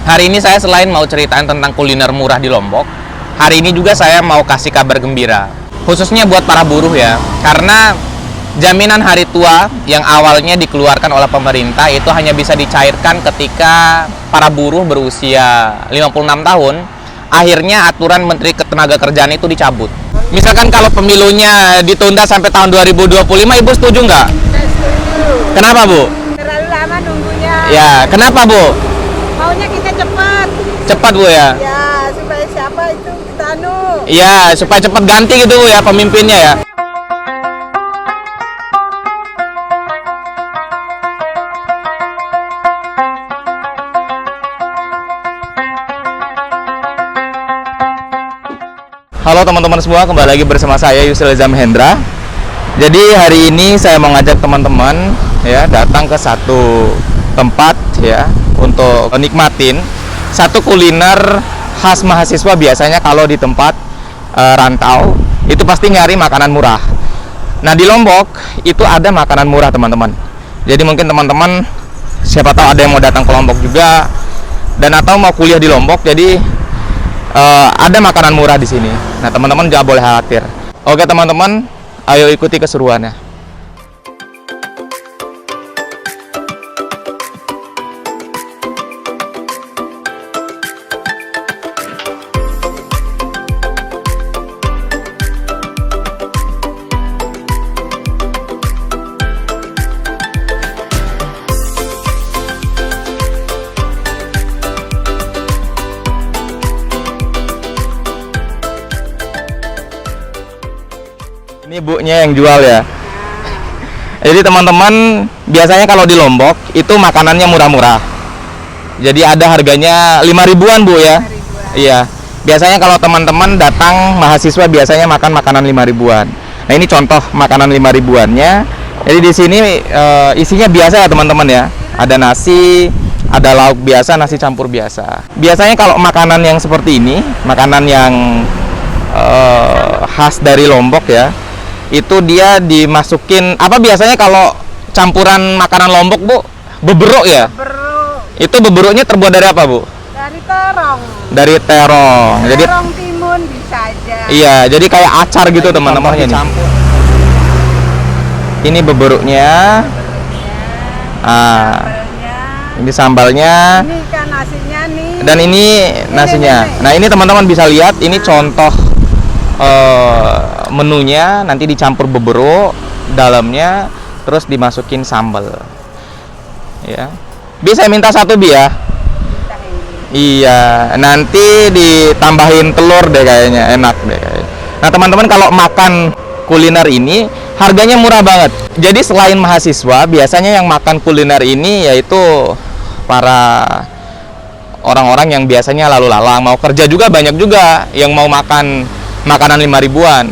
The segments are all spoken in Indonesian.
Hari ini saya selain mau ceritain tentang kuliner murah di Lombok, hari ini juga saya mau kasih kabar gembira. Khususnya buat para buruh ya, karena jaminan hari tua yang awalnya dikeluarkan oleh pemerintah itu hanya bisa dicairkan ketika para buruh berusia 56 tahun. Akhirnya aturan Menteri Ketenagakerjaan itu dicabut. Misalkan kalau pemilunya ditunda sampai tahun 2025, Ibu setuju nggak? Saya setuju. Kenapa, Bu? Terlalu lama nunggunya. Ya, kenapa, Bu? Maunya kita cepat. Cepat, Bu ya? Ya, supaya siapa itu kita anu. Iya, supaya cepat ganti gitu, Bu ya, pemimpinnya ya. Halo teman-teman semua, kembali lagi bersama saya Yusril Zamhendra. Jadi hari ini saya mau ngajak teman-teman ya datang ke satu tempat ya untuk nikmatin satu kuliner khas mahasiswa. Biasanya kalau di tempat rantau itu pasti nyari makanan murah. Nah, di Lombok itu ada makanan murah, teman-teman. Jadi mungkin teman-teman siapa tahu ada yang mau datang ke Lombok juga dan atau mau kuliah di Lombok, jadi ada makanan murah di sini. Nah, teman-teman jangan boleh khawatir. Oke teman-teman, ayo ikuti keseruannya. Ini ibunya yang jual ya. Jadi teman-teman, biasanya kalau di Lombok itu makanannya murah-murah. Jadi ada harganya 5 ribuan, Bu ya. 5 ribuan. Iya. Biasanya kalau teman-teman datang mahasiswa biasanya makan makanan 5 ribuan. Nah, ini contoh makanan 5 ribuannya. Jadi di sini isinya biasa ya, teman-teman ya. Ada nasi, ada lauk biasa, nasi campur biasa. Biasanya kalau makanan yang seperti ini, makanan yang khas dari Lombok ya, itu dia dimasukin apa biasanya kalau campuran makanan Lombok, Bu? Beberuk ya? Beberuk. Itu beberuknya terbuat dari apa, Bu? Dari terong. Dari terong. Jadi Terong timun bisa aja. iya, jadi kayak acar gitu, teman-teman ini. Ini beberuknya. Ah, Sambalnya. ini sambalnya Ini kan nasinya nih. dan ini nasinya. Nah, ini teman-teman bisa lihat, ini contoh menunya. Nanti dicampur beberuk dalamnya, terus dimasukin sambal ya. Bisa minta satu, Bi ya? Kita ini. Iya, nanti ditambahin telur deh kayaknya, enak deh kayaknya. Nah teman-teman, kalau makan kuliner ini harganya murah banget. Jadi selain mahasiswa, biasanya yang makan kuliner ini yaitu para orang-orang yang biasanya lalu lalang, mau kerja juga banyak juga yang mau makan makanan 5 ribuan.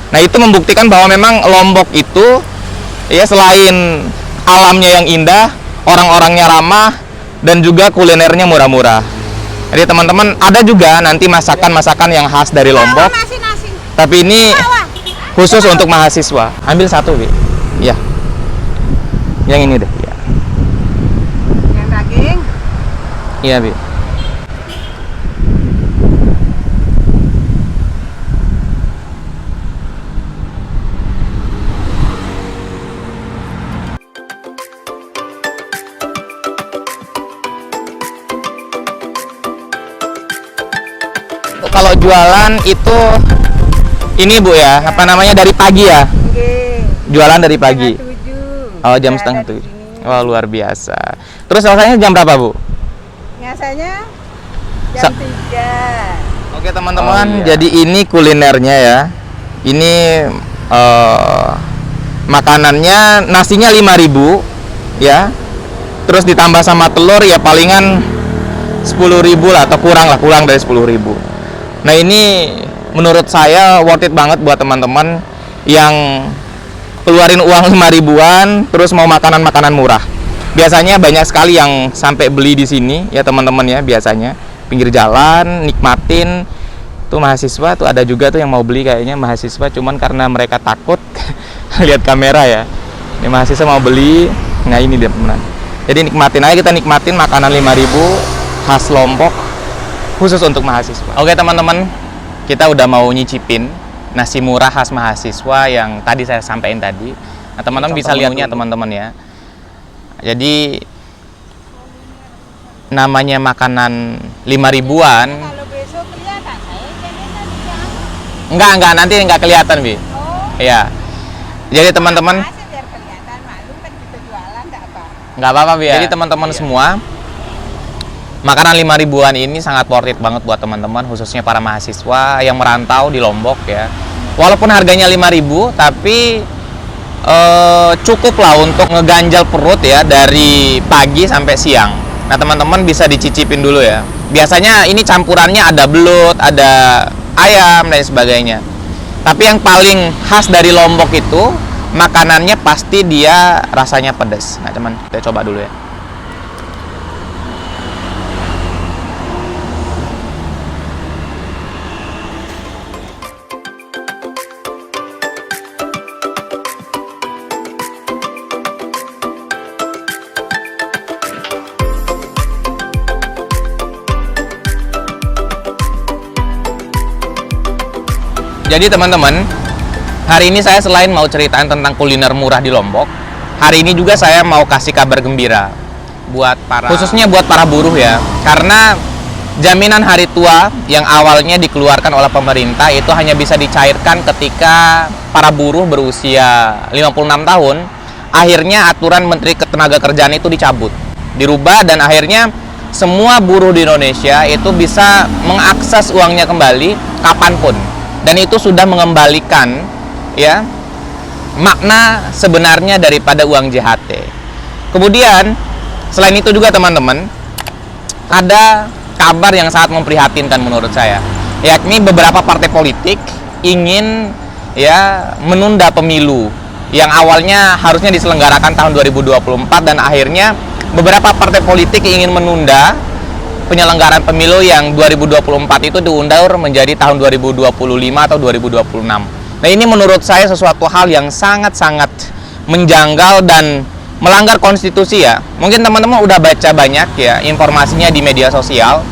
Nah, itu membuktikan bahwa memang Lombok itu ya selain alamnya yang indah, orang-orangnya ramah, dan juga kulinernya murah-murah. Jadi teman-teman, ada juga nanti masakan-masakan yang khas dari Lombok, Nasi. tapi ini khusus untuk mahasiswa. Ambil satu, Bi. Ya. Yang ini deh, ya. Yang daging. Iya, Bi. Kalau jualan itu ini, Bu ya, apa namanya, dari pagi ya? Nggih. Jualan dari pagi. Setengah 7. Oh, jam Udah setengah ada di 7. sini. Wah, luar biasa. Terus selesainya jam berapa, Bu? Biasanya Sa- jam 3. Oke, teman-teman, Oh, iya. jadi ini kulinernya ya. Ini makanannya, nasinya 5.000 ya. Terus ditambah sama telur ya palingan 10.000 lah, atau kurang dari 10.000. Nah, ini menurut saya worth it banget buat teman-teman yang keluarin uang 5 ribuan terus mau makanan-makanan murah. Biasanya banyak sekali yang sampai beli di sini ya, teman-teman ya. Biasanya pinggir jalan nikmatin. Tuh mahasiswa tuh ada juga tuh yang mau beli, kayaknya mahasiswa, cuman karena mereka takut lihat kamera ya. Ini mahasiswa mau beli. Nah, ini dia teman. Jadi nikmatin aja, kita nikmatin makanan 5.000 khas Lombok khusus untuk mahasiswa. Oke teman-teman, kita udah mau nyicipin nasi murah khas mahasiswa yang tadi saya sampaikan tadi. Nah teman-teman bisa lihatnya teman-teman ya. Jadi namanya makanan 5 ribuan. Kalau besok kelihatan saya jadi tadi Enggak, nanti enggak kelihatan, Bi. Oh. Iya. Jadi teman-teman, Masih biar kelihatan, maklum kan kita jualan enggak apa. nggak apa-apa, Bi. Jadi teman-teman semua, makanan 5 ribuan ini sangat worth it banget buat teman-teman, khususnya para mahasiswa yang merantau di Lombok ya. Walaupun harganya 5.000, tapi cukup lah untuk ngeganjal perut ya dari pagi sampai siang. Nah teman-teman bisa dicicipin dulu ya. Biasanya ini campurannya ada belut, ada ayam dan sebagainya. Tapi yang paling khas dari Lombok itu makanannya pasti dia rasanya pedas. Nah teman, kita coba dulu ya. Jadi teman-teman, hari ini saya selain mau ceritain tentang kuliner murah di Lombok, hari ini juga saya mau kasih kabar gembira khususnya buat para buruh ya. Karena jaminan hari tua yang awalnya dikeluarkan oleh pemerintah itu hanya bisa dicairkan ketika para buruh berusia 56 tahun. Akhirnya aturan Menteri Ketenagakerjaan itu dicabut, dirubah, dan akhirnya semua buruh di Indonesia itu bisa mengakses uangnya kembali kapanpun. Dan itu sudah mengembalikan ya makna sebenarnya daripada uang JHT. Kemudian selain itu juga teman-teman, ada kabar yang sangat memprihatinkan menurut saya, yakni beberapa partai politik ingin ya menunda pemilu yang awalnya harusnya diselenggarakan tahun 2024, dan akhirnya beberapa partai politik ingin menunda penyelenggaraan pemilu yang 2024 itu diundur menjadi tahun 2025 atau 2026. Nah ini menurut saya sesuatu hal yang sangat-sangat menjanggal dan melanggar konstitusi ya. Mungkin teman-teman udah baca banyak ya informasinya di media sosial.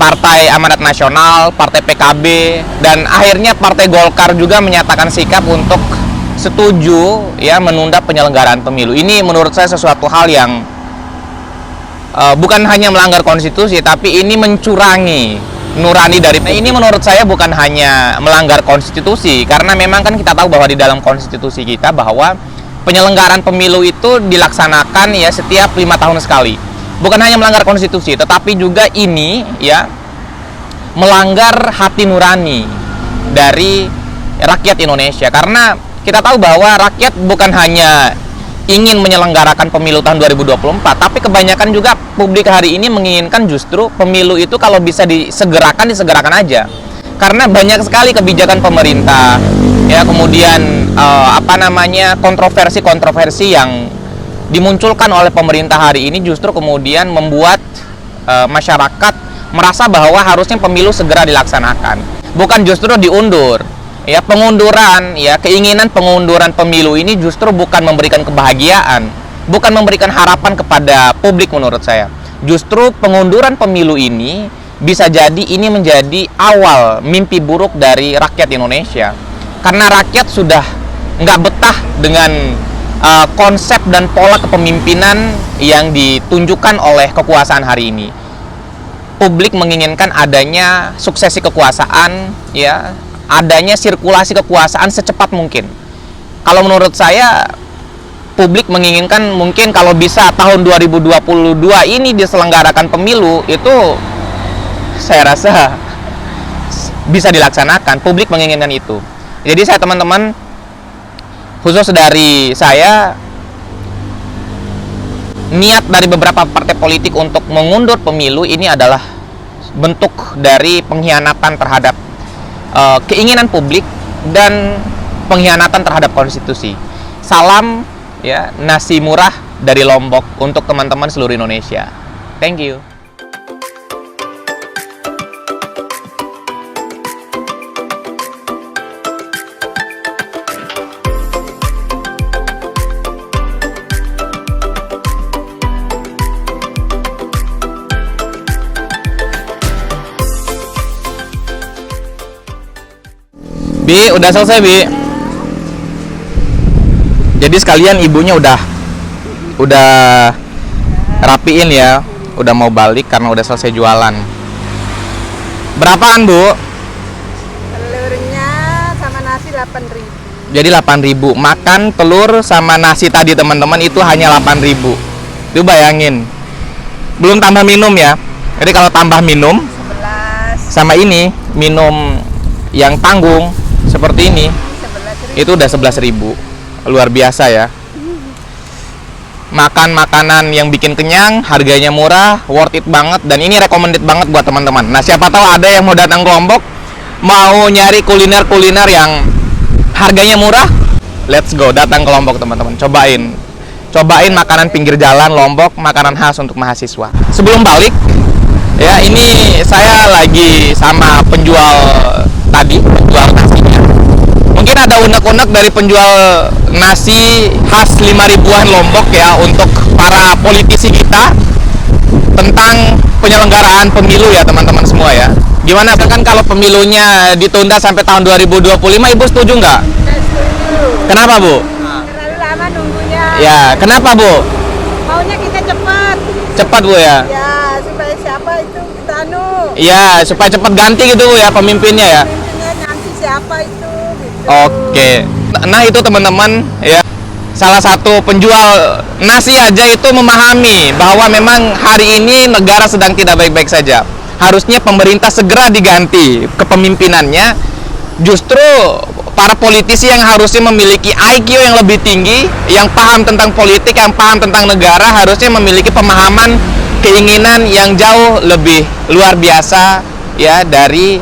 Partai Amanat Nasional, Partai PKB, dan akhirnya Partai Golkar juga menyatakan sikap untuk setuju ya menunda penyelenggaraan pemilu. Ini menurut saya sesuatu hal yang bukan hanya melanggar konstitusi, tapi ini mencurangi nurani dari. Nah, ini menurut saya bukan hanya melanggar konstitusi, karena memang kan kita tahu bahwa di dalam konstitusi kita bahwa penyelenggaraan pemilu itu dilaksanakan ya setiap 5 tahun sekali. Bukan hanya melanggar konstitusi, tetapi juga ini ya melanggar hati nurani dari rakyat Indonesia. Karena kita tahu bahwa rakyat bukan hanya ingin menyelenggarakan pemilu tahun 2024, tapi kebanyakan juga publik hari ini menginginkan justru pemilu itu kalau bisa disegerakan aja. Karena banyak sekali kebijakan pemerintah ya, kemudian kontroversi yang dimunculkan oleh pemerintah hari ini justru kemudian membuat masyarakat merasa bahwa harusnya pemilu segera dilaksanakan, bukan justru diundur. Ya, pengunduran ya, keinginan pengunduran pemilu ini justru bukan memberikan kebahagiaan, bukan memberikan harapan kepada publik menurut saya. Justru pengunduran pemilu ini bisa jadi ini menjadi awal mimpi buruk dari rakyat Indonesia. Karena rakyat sudah nggak betah dengan konsep dan pola kepemimpinan yang ditunjukkan oleh kekuasaan hari ini. Publik menginginkan adanya suksesi kekuasaan ya, adanya sirkulasi kekuasaan secepat mungkin. Kalau menurut saya, publik menginginkan mungkin kalau bisa tahun 2022 ini diselenggarakan pemilu, itu saya rasa bisa dilaksanakan. Publik menginginkan itu. Jadi saya teman-teman, khusus dari saya, niat dari beberapa partai politik untuk mengundur pemilu ini adalah bentuk dari pengkhianatan terhadap keinginan publik dan pengkhianatan terhadap konstitusi. Salam ya, nasi murah dari Lombok untuk teman-teman seluruh Indonesia. Thank you. Bi, udah selesai, Bi. Jadi sekalian ibunya udah rapiin ya, udah mau balik karena udah selesai jualan. Berapaan, Bu? Telurnya sama nasi 8.000. Jadi 8.000. Makan telur sama nasi tadi teman-teman itu hanya 8.000. Itu bayangin. Belum tambah minum ya. Jadi kalau tambah minum 11. sama ini, minum yang tanggung seperti ini, 11.000. itu udah 11.000. Luar biasa ya. Makan makanan yang bikin kenyang, harganya murah, worth it banget, dan ini recommended banget buat teman-teman. Nah, siapa tahu ada yang mau datang ke Lombok, mau nyari kuliner-kuliner yang harganya murah, let's go, datang ke Lombok teman-teman. Cobain makanan pinggir jalan Lombok, makanan khas untuk mahasiswa. Sebelum balik, ya ini saya lagi sama penjual tadi, penjual nasinya. Mungkin ada unek-unek dari penjual nasi khas 5.000-an Lombok ya untuk para politisi kita tentang penyelenggaraan pemilu ya teman-teman semua ya. Gimana kan kalau pemilunya ditunda sampai tahun 2025, Ibu setuju nggak? Saya setuju. Kenapa, Bu? Terlalu lama nunggunya. Ya, kenapa, Bu? Maunya kita cepat. Cepat, Bu ya? Ya, supaya siapa itu kita Iya, supaya cepat ganti gitu, Bu ya, pemimpinnya ya. pemimpinnya nanti siapa itu gitu. Oke. Nah, itu teman-teman ya. Salah satu penjual nasi aja itu memahami bahwa memang hari ini negara sedang tidak baik-baik saja. Harusnya pemerintah segera diganti kepemimpinannya. Justru para politisi yang harusnya memiliki IQ yang lebih tinggi, yang paham tentang politik, yang paham tentang negara, harusnya memiliki pemahaman, keinginan yang jauh lebih luar biasa ya dari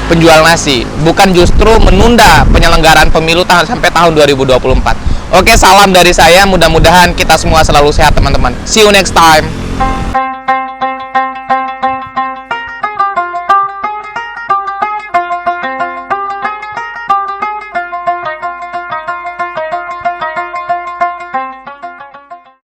penjual nasi, bukan justru menunda penyelenggaraan pemilu sampai tahun 2024. Oke, salam dari saya, mudah-mudahan kita semua selalu sehat teman-teman. See you next time.